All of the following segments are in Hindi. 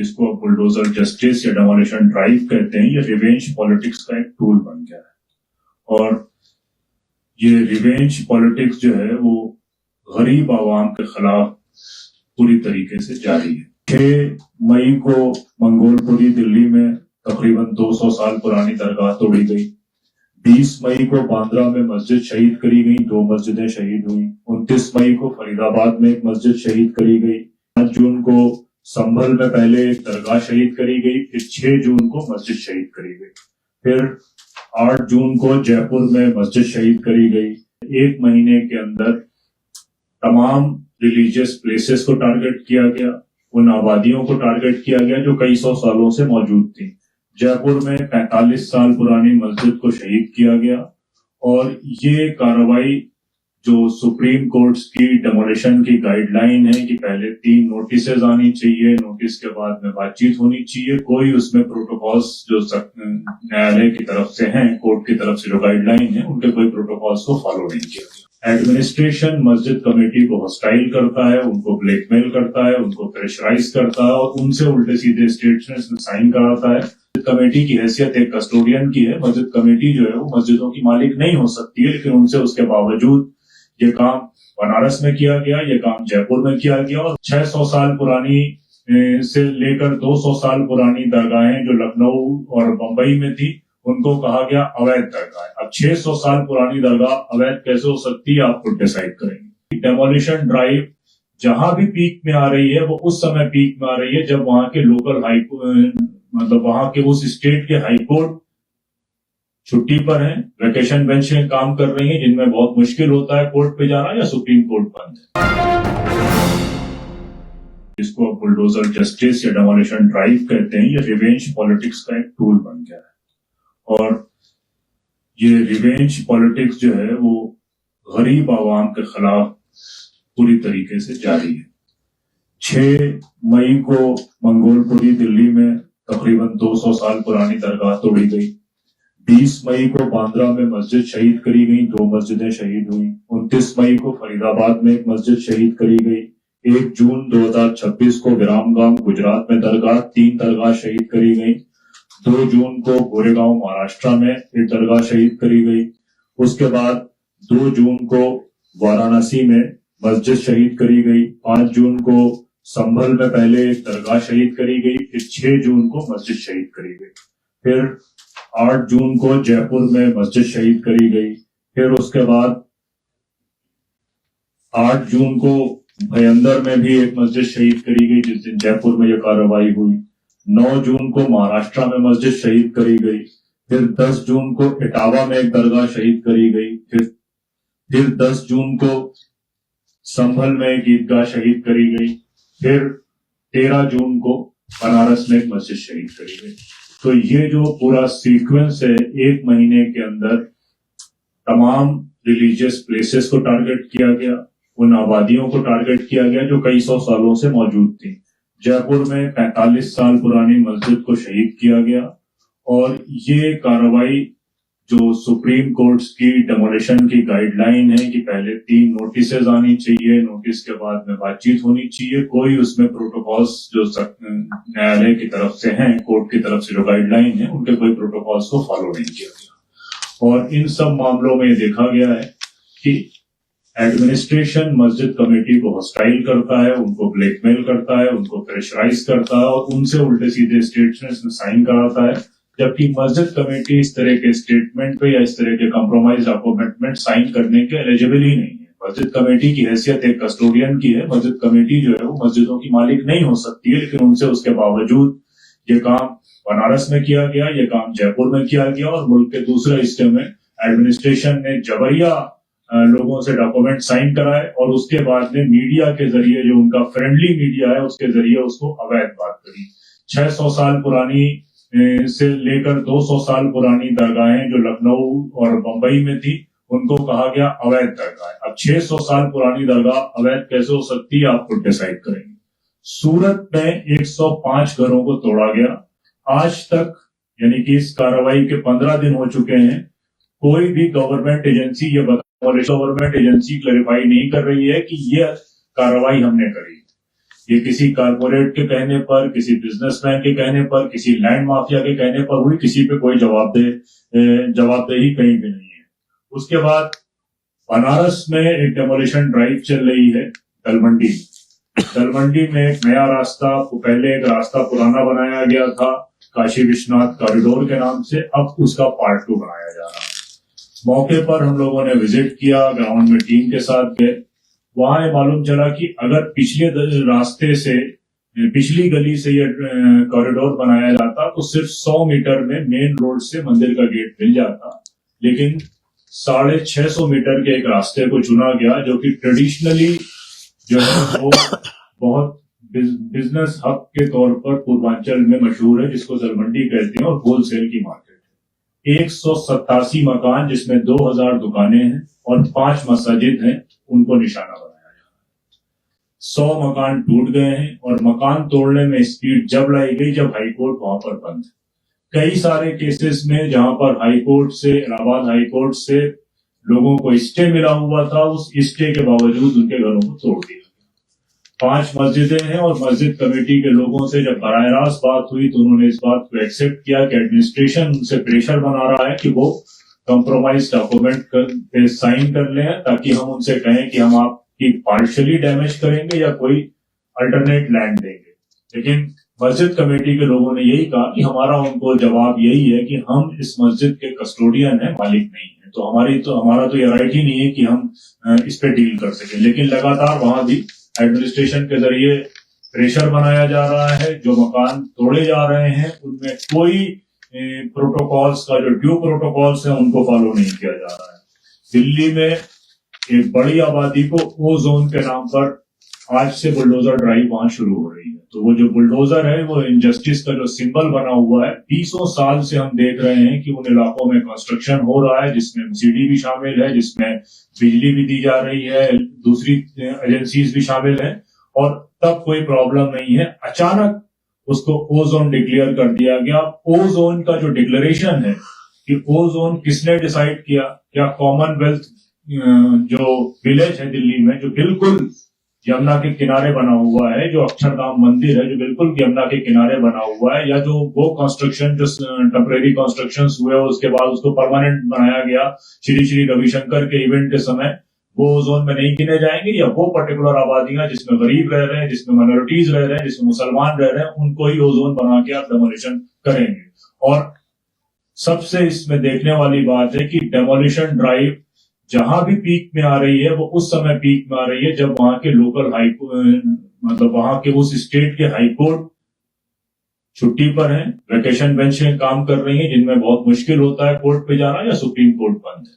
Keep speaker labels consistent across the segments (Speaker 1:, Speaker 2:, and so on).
Speaker 1: जिसको अब बुलडोजर जस्टिस या डेमोलिशन ड्राइव कहते हैं, ये रिवेंज पॉलिटिक्स का एक टूल बन गया है। और ये रिवेंज पॉलिटिक्स जो है वो गरीब आवाम के खिलाफ पूरी तरीके से जारी है। 6 मई को मंगोलपुरी दिल्ली में तकरीबन 200 साल पुरानी दरगाह तोड़ी गई। 20 मई को बांद्रा में मस्जिद शहीद करी गई, 2 मस्जिदें शहीद हुई। 29 मई को फरीदाबाद में एक मस्जिद शहीद करी गई। 5 जून को संभल में पहले एक दरगाह शहीद करी गई, फिर 6 जून को मस्जिद शहीद करी गई, फिर 8 जून को जयपुर में मस्जिद शहीद करी गई। 1 महीने के अंदर तमाम रिलीजियस प्लेसेस को टारगेट किया गया, उन आबादियों को टारगेट किया गया जो कई सौ सालों से मौजूद थी। जयपुर में 45 साल पुरानी मस्जिद को शहीद किया गया। और ये कार्रवाई जो सुप्रीम कोर्ट्स की डेमोलिशन की गाइडलाइन है कि पहले 3 नोटिसेज आनी चाहिए, नोटिस के बाद में बातचीत होनी चाहिए, कोई उसमें प्रोटोकॉल्स जो न्यायालय की तरफ से हैं, कोर्ट की तरफ से जो गाइडलाइन है, उनके कोई प्रोटोकॉल्स को फॉलो नहीं किया गया। एडमिनिस्ट्रेशन मस्जिद कमेटी को हॉस्टाइल करता है, उनको ब्लैकमेल करता है, उनको प्रेशराइज करता है और उनसे उल्टे सीधे स्टेटमेंट्स में साइन कराता है। कमेटी की हैसियत एक कस्टोडियन की है। मस्जिद कमेटी जो है वो मस्जिदों की मालिक नहीं हो सकती है, लेकिन उनसे उसके बावजूद ये काम बनारस में किया गया, ये काम जयपुर में किया गया। और 600 साल पुरानी से लेकर 200 साल पुरानी दरगाहें जो लखनऊ और बंबई में थी, उनको कहा गया अवैध दरगाह। अब 600 साल पुरानी दरगाह अवैध कैसे हो सकती है, आप खुद डिसाइड करेंगे। डेमोलिशन ड्राइव जहां भी पीक में आ रही है, वो उस समय पीक में आ रही है जब वहां के लोकल मतलब वहां के उस स्टेट के हाईकोर्ट छुट्टी पर हैं, वेकेशन बेंच में काम कर रही हैं, जिनमें बहुत मुश्किल होता है कोर्ट पे जाना, या सुप्रीम कोर्ट बंद है। जिसको अब बुलडोजर जस्टिस या डेमोलिशन ड्राइव कहते हैं, ये रिवेंज पॉलिटिक्स का एक टूल बन गया है। और ये रिवेंज पॉलिटिक्स जो है वो गरीब आवाम के खिलाफ पूरी तरीके से जारी है। 6 मई को मंगोलपुरी दिल्ली में तकरीबन 200 साल पुरानी दरगाह तोड़ी गई। 20 मई को बांद्रा में मस्जिद शहीद करी गई, 2 मस्जिदें शहीद हुई। 29 मई को फरीदाबाद में एक मस्जिद शहीद करी गई। 1 जून 2026 को विरामगाम गुजरात में दरगाह 3 दरगाह शहीद करी गई। 2 जून को गोरेगांव महाराष्ट्र में एक दरगाह शहीद करी गई। उसके बाद 2 जून को वाराणसी में मस्जिद शहीद करी गई। 5 जून को संभल में पहले एक दरगाह शहीद करी गई, फिर 6 जून को मस्जिद शहीद करी गई, फिर 8 जून को जयपुर में मस्जिद शहीद करी गई। फिर उसके बाद 8 जून को भयंदर में भी एक मस्जिद शहीद करी गई, जिस दिन जयपुर में यह कार्रवाई हुई। 9 जून को महाराष्ट्र में मस्जिद शहीद करी गई। फिर 10 जून को इटावा में एक दरगाह शहीद करी गई। फिर 10 जून को संभल में एक ईदगाह शहीद करी गई। फिर 13 जून को बनारस में एक मस्जिद शहीद करी गई। तो ये जो पूरा सीक्वेंस है, 1 महीने के अंदर तमाम रिलीजियस प्लेसेस को टारगेट किया गया, उन आबादियों को टारगेट किया गया जो कई सौ सालों से मौजूद थी। जयपुर में 45 साल पुरानी मस्जिद को शहीद किया गया। और ये कार्रवाई जो सुप्रीम कोर्ट्स की डेमोलिशन की गाइडलाइन है कि पहले 3 नोटिसेज आनी चाहिए, नोटिस के बाद में बातचीत होनी चाहिए, कोई उसमें प्रोटोकॉल्स जो न्यायालय की तरफ से हैं, कोर्ट की तरफ से जो गाइडलाइन है, उनके कोई प्रोटोकॉल्स को फॉलो नहीं किया गया। और इन सब मामलों में देखा गया है कि एडमिनिस्ट्रेशन मस्जिद कमेटी को हॉस्टाइल करता है, उनको ब्लैकमेल करता है, उनको प्रेशराइज करता है और उनसे उल्टे सीधे स्टेटमेंट्स में साइन कराता है। जबकि मस्जिद कमेटी इस तरह के स्टेटमेंट पे या इस तरह के कॉम्प्रोमाइज डॉक्यूमेंट साइन करने के एलिजिबल ही नहीं है। मस्जिद कमेटी की हैसियत एक कस्टोडियन की है। मस्जिद कमेटी जो है वो मस्जिदों की मालिक नहीं हो सकती है, लेकिन उनसे उसके बावजूद ये काम बनारस में किया गया, ये काम जयपुर में किया गया। और मुल्क के दूसरे हिस्से में एडमिनिस्ट्रेशन ने जबरिया लोगों से डॉक्यूमेंट साइन कराए और उसके बाद में मीडिया के जरिए, जो उनका फ्रेंडली मीडिया है, उसके जरिए उसको अवैध बात करी। 600 साल पुरानी से लेकर 200 साल पुरानी दरगाहें जो लखनऊ और बंबई में थी, उनको कहा गया अवैध दरगाह। अब 600 साल पुरानी दरगाह अवैध कैसे हो सकती है, आप खुद डिसाइड करेंगे। सूरत में 105 घरों को तोड़ा गया। आज तक यानी कि इस कार्रवाई के 15 दिन हो चुके हैं, कोई भी गवर्नमेंट एजेंसी ये गवर्नमेंट एजेंसी क्लैरिफाई नहीं कर रही है कि यह कार्रवाई हमने करी। ये किसी कारपोरेट के कहने पर, किसी बिजनेसमैन के कहने पर, किसी लैंड माफिया के कहने पर हुई, किसी पे कोई जवाबदेही कहीं भी नहीं है। उसके बाद बनारस में एक डेमोलिशन ड्राइव चल रही है तलवंडी में एक नया रास्ता, पहले एक रास्ता पुराना बनाया गया था काशी विश्वनाथ कॉरिडोर के नाम से, अब उसका पार्ट 2 बनाया जा रहा है। मौके पर हम लोगों ने विजिट किया, ग्राउंड में टीम के साथ गए। वहां ये मालूम चला कि अगर पिछले रास्ते से, पिछली गली से ये कॉरिडोर बनाया जाता तो सिर्फ 100 मीटर में मेन रोड से मंदिर का गेट मिल जाता, लेकिन 650 मीटर के एक रास्ते को चुना गया जो कि ट्रेडिशनली जो है वो बहुत बिजनेस हब के तौर पर पूर्वांचल में मशहूर है, जिसको तलवंडी कहते हैं, और होलसेल की मार्केट है। 187 मकान जिसमें 2000 दुकानें हैं और 5 मस्जिद हैं, उनको निशाना बनाया जा रहा है। 100 मकान टूट गए हैं और मकान तोड़ने में स्पीड जब लाई गई जब हाईकोर्ट वहां पर बंद है। कई सारे केसेस में जहां पर हाईकोर्ट से, इलाहाबाद हाईकोर्ट से लोगों को स्टे मिला हुआ था, उस स्टे के बावजूद उनके घरों को तोड़ दिया। 5 मस्जिदें हैं और मस्जिद कमेटी के लोगों से जब बराह रास्त बात हुई तो उन्होंने इस बात को एक्सेप्ट किया कि एडमिनिस्ट्रेशन उनसे प्रेशर बना रहा है कि वो कंप्रोमाइज डॉक्यूमेंट पे साइन कर लें, ताकि हम उनसे कहें कि हम आपकी पार्शियली डैमेज करेंगे या कोई अल्टरनेट लैंड देंगे। लेकिन मस्जिद कमेटी के लोगों ने यही कहा कि हमारा उनको जवाब यही है कि हम इस मस्जिद के कस्टोडियन है, मालिक नहीं है, तो हमारा तो ये राइट ही नहीं है कि हम इस पे डील कर सकें। लेकिन लगातार वहां भी एडमिनिस्ट्रेशन के जरिए प्रेशर बनाया जा रहा है। जो मकान तोड़े जा रहे हैं उनमें कोई प्रोटोकॉल्स का, जो ड्यू प्रोटोकॉल्स हैं, उनको फॉलो नहीं किया जा रहा है। दिल्ली में एक बड़ी आबादी को ओ जोन के नाम पर आज से बुलडोजर ड्राइव वहां शुरू हो रही है। तो वो जो बुलडोजर है वो इनजस्टिस का जो सिंबल बना हुआ है, 20 साल से हम देख रहे हैं कि उन इलाकों में कंस्ट्रक्शन हो रहा है, जिसमें एमसीडी भी शामिल है, जिसमें बिजली भी दी जा रही है, दूसरी एजेंसीज भी शामिल है, और तब कोई प्रॉब्लम नहीं है। अचानक उसको ओ जोन डिक्लेयर कर दिया गया। ओ जोन का जो डिक्लेरेशन है कि ओ जोन किसने डिसाइड किया? क्या कॉमनवेल्थ जो विलेज है दिल्ली में, जो बिल्कुल यमुना के किनारे बना हुआ है, जो अक्षरधाम मंदिर है जो बिल्कुल यमुना के किनारे बना हुआ है, या जो वो कंस्ट्रक्शन जो टेम्परेरी कंस्ट्रक्शन हुए उसके बाद उसको परमानेंट बनाया गया श्री श्री रविशंकर के इवेंट के समय, वो जोन में नहीं गिने जाएंगे? या वो पर्टिकुलर आबादियां जिसमें गरीब रह रहे हैं, जिसमें माइनॉरिटीज रह रहे हैं, जिसमें मुसलमान रह रहे हैं, उनको ही वो जोन बना के आप डेमोलिशन करेंगे? और सबसे इसमें देखने वाली बात है कि डेमोलिशन ड्राइव जहां भी पीक में आ रही है वो उस समय पीक में आ रही है जब वहां के लोकल मतलब वहां के उस स्टेट के हाईकोर्ट छुट्टी पर हैं, वेकेशन बेंच में काम कर रही हैं, जिनमें बहुत मुश्किल होता है कोर्ट पे जाना, या सुप्रीम कोर्ट बंद है।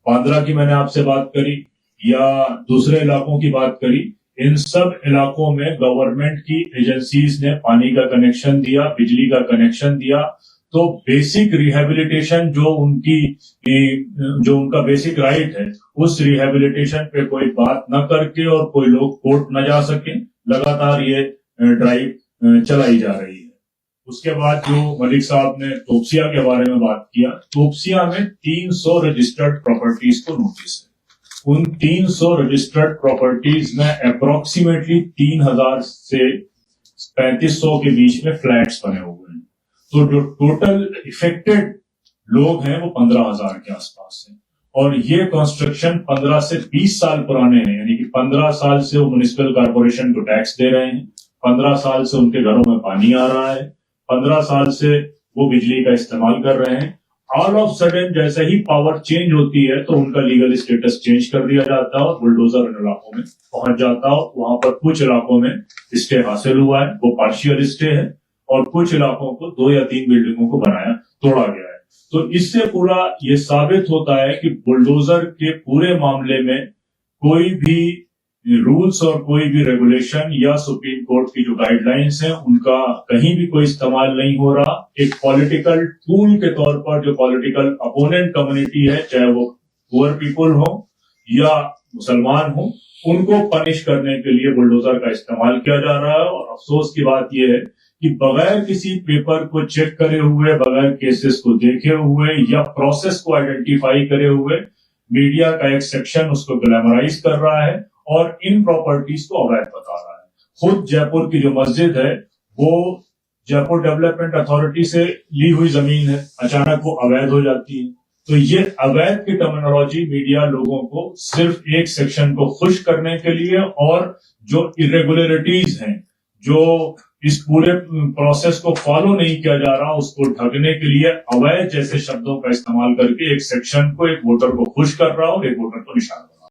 Speaker 1: बांद्रा की मैंने आपसे बात करी या दूसरे इलाकों की बात करी, इन सब इलाकों में गवर्नमेंट की एजेंसीज ने पानी का कनेक्शन दिया, बिजली का कनेक्शन दिया, तो बेसिक रिहेबिलिटेशन जो उनका बेसिक राइट है, उस रिहेबिलिटेशन पे कोई बात न करके और कोई लोग कोर्ट न जा सके, लगातार ये ड्राइव चलाई जा रही है। उसके बाद जो मलिक साहब ने तोपसिया के बारे में बात किया, तोपसिया में 300 रजिस्टर्ड प्रॉपर्टीज को नोटिस है। उन 300 रजिस्टर्ड प्रॉपर्टीज में अप्रोक्सीमेटली 3000 से 3500 के बीच में फ्लैट्स बने हुए हैं। तो जो टोटल इफेक्टेड लोग हैं वो 15,000 के आसपास है, और ये कंस्ट्रक्शन 15 से 20 साल पुराने हैं, यानी कि 15 साल से वो म्युनिसिपल कॉर्पोरेशन को टैक्स दे रहे हैं, 15 साल से उनके घरों में पानी आ रहा है, 15 साल से वो बिजली का इस्तेमाल कर रहे हैं। ऑल ऑफ सडन जैसे ही पावर चेंज होती है तो उनका लीगल स्टेटस चेंज कर दिया जाता है और बुलडोजर इन इलाकों में पहुंच जाता है। वहां पर कुछ इलाकों में स्टे हासिल हुआ है, वो पार्शियल स्टे है, और कुछ इलाकों को 2 या 3 बिल्डिंगों को तोड़ा गया है। तो इससे पूरा ये साबित होता है कि बुलडोजर के पूरे मामले में कोई भी रूल्स और कोई भी रेगुलेशन या सुप्रीम कोर्ट की जो गाइडलाइंस हैं उनका कहीं भी कोई इस्तेमाल नहीं हो रहा। एक पॉलिटिकल टूल के तौर पर जो पॉलिटिकल अपोनेंट कम्युनिटी है, चाहे वो पुअर पीपल हो या मुसलमान हो, उनको पनिश करने के लिए बुलडोजर का इस्तेमाल किया जा रहा है। और अफसोस की बात यह है कि बगैर किसी पेपर को चेक करे हुए, बगैर केसेस को देखे हुए या प्रोसेस को आइडेंटिफाई करे हुए, मीडिया का एक सेक्शन उसको ग्लैमराइज कर रहा है और इन प्रॉपर्टीज को अवैध बता रहा है। खुद जयपुर की जो मस्जिद है वो जयपुर डेवलपमेंट अथॉरिटी से ली हुई जमीन है, अचानक वो अवैध हो जाती है। तो ये अवैध की टर्मिनोलॉजी मीडिया लोगों को सिर्फ एक सेक्शन को खुश करने के लिए और जो इरेगुलरिटीज हैं, जो इस पूरे प्रोसेस को फॉलो नहीं किया जा रहा, उसको ढकने के लिए अवैध जैसे शब्दों का इस्तेमाल करके एक सेक्शन को, एक वोटर को खुश कर रहा हो, एक वोटर को निशाना